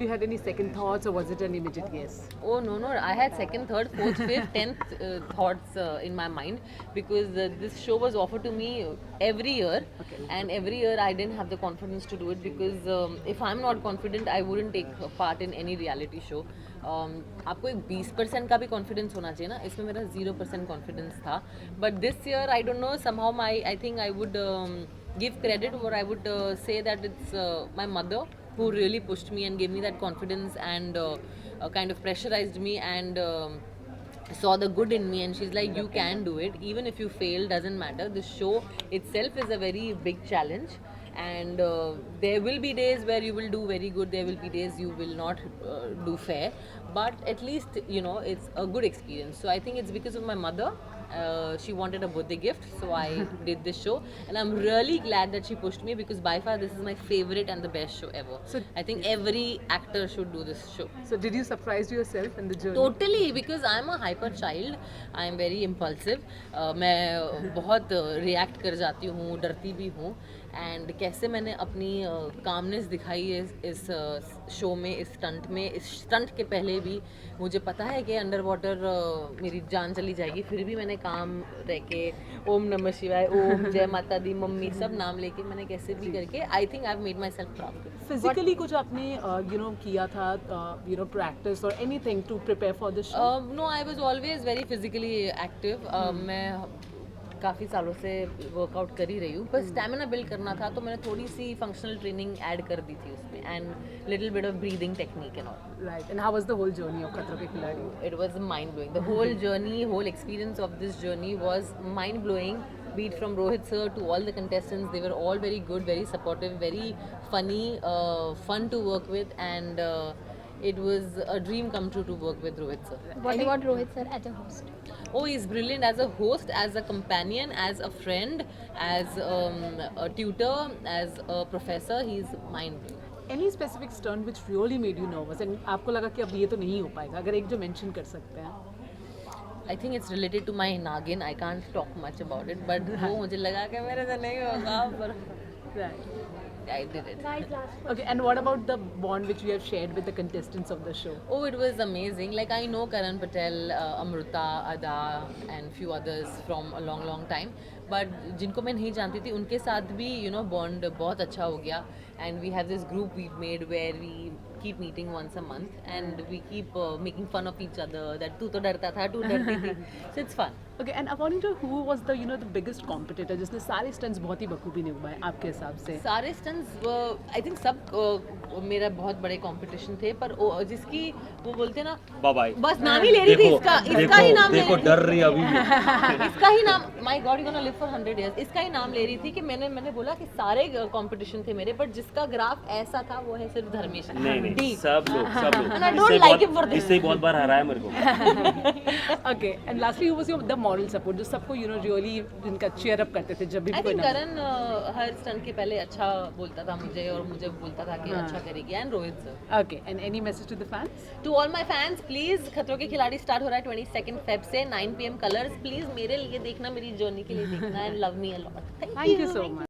You had any second thoughts, or was it an immediate yes? Oh no, I had second, third, fourth, fifth, tenth thoughts in my mind, because this show was offered to me every year, and every year I didn't have the confidence to do it, because if I'm not confident, I wouldn't take part in any reality show. आपको एक 20% का भी confidence होना चाहिए ना, इसमें मेरा 0% confidence था. But this year I don't know, somehow I think I would give credit, or I would say that it's my mother who really pushed me and gave me that confidence, and kind of pressurized me, and saw the good in me, and she's like, you can do it, even if you fail, doesn't matter. The show itself is a very big challenge, and there will be days where you will do very good, there will be days you will not do fair, but at least it's a good experience. So I think it's because of my mother. She wanted a birthday gift, so I did this show, and I'm really glad that she pushed me, because by far this is my favorite and the best show ever. So I think every actor should do this show. So did you surprise yourself in the journey? Totally, because I'm a hyper child. I am very impulsive. मैं बहुत react कर जाती हूँ, डरती भी हूँ, and कैसे मैंने अपनी calmness दिखाई है इस शो में, इस स्टंट के पहले भी मुझे पता है कि अंडर वाटर मेरी जान चली जाएगी, फिर भी मैंने काम रह के ओम नमः शिवाय, ओम जय माता दी, मम्मी सब नाम लेके मैंने कैसे भी करके, I think I have made my self proud. Physically कुछ आपने किया था, practice or anything to prepare for the show? No, I was always very physically active. मैं काफ़ी सालों से वर्कआउट कर ही रही हूँ, पर स्टैमिना बिल्ड करना था, तो मैंने थोड़ी सी फंक्शनल ट्रेनिंग ऐड कर दी थी उसमें, and little bit of breathing technique and all. Right. And how was the whole journey of खतरों के खिलाड़ी? It was mind blowing. The whole journey, whole experience of this journey was mind blowing. Be it from Rohit sir to all the contestants, they were all very good, very supportive, very funny, fun to work with, and it was a dream come true to work with Rohit sir. What about Rohit sir as a host? Oh, he's brilliant as a host, as a companion, as a friend, as a tutor, as a professor. He's mind blowing. Any specific stunt which really made you nervous and आपको लगा कि अब ये तो नहीं हो पाएगा, अगर एक जो mention कर सकते हैं? I think it's related to my Nagin. I can't talk much about it, but वो मुझे लगा कि मेरे से नहीं होगा, पर Right. I did it. Okay, and what about the bond which you have shared with the contestants of the show? Oh, it was amazing. Like, I know Karan Patel, Amruta, Ada, and few others from a long time. But जिनको मैं नहीं जानती थी, उनके साथ भी bond बहुत अच्छा हो गया. And we have this group we've made where we keep meeting once a month, and we keep making fun of each other. That तू तो डरता था, तू डरती थी. So it's fun. Okay, and according to who was the the biggest competitor जिसने सारे stunts बहुत ही बखूबी निभाए आपके हिसाब से? सारे स्टंट्स आई थिंक सब मेरा बहुत बड़े कंपटीशन थे, पर जिसकी वो बोलते ना, बाय बस नाम ही ले रही थी, इसका ही नाम ले देखो रही डर रही अभी थी, इसका ही नाम, my God you gonna live for 100 years, इसका ही नाम ले रही थी कि मैंने बोला कि सारे कंपटीशन थे मेरे, पर जिसका ग्राफ ऐसा था वो है सिर्फ धर्मेश. नहीं सब लोग And I don't like him for this. इससे ही बहुत बार हराया मेरे को. Okay, and lastly, who was the moral support जो सबको really जिनका cheer up करते थे जब भी आई कोई थिंक ना? करण हर स्टंट के पहले अच्छा बोलता था मुझे, और मुझे बोलता था कि अच्छा करेगी, and Rohit sir. Okay, and any message to the fans? To all my fans, please Khatron Ke खिलाड़ी स्टार्ट हो रहा है 22 फेब से 9 PM कलर्स. प्लीज मेरे लिए देखना, मेरी जर्नी के लिए देखना, and love me a lot. Thank you so much.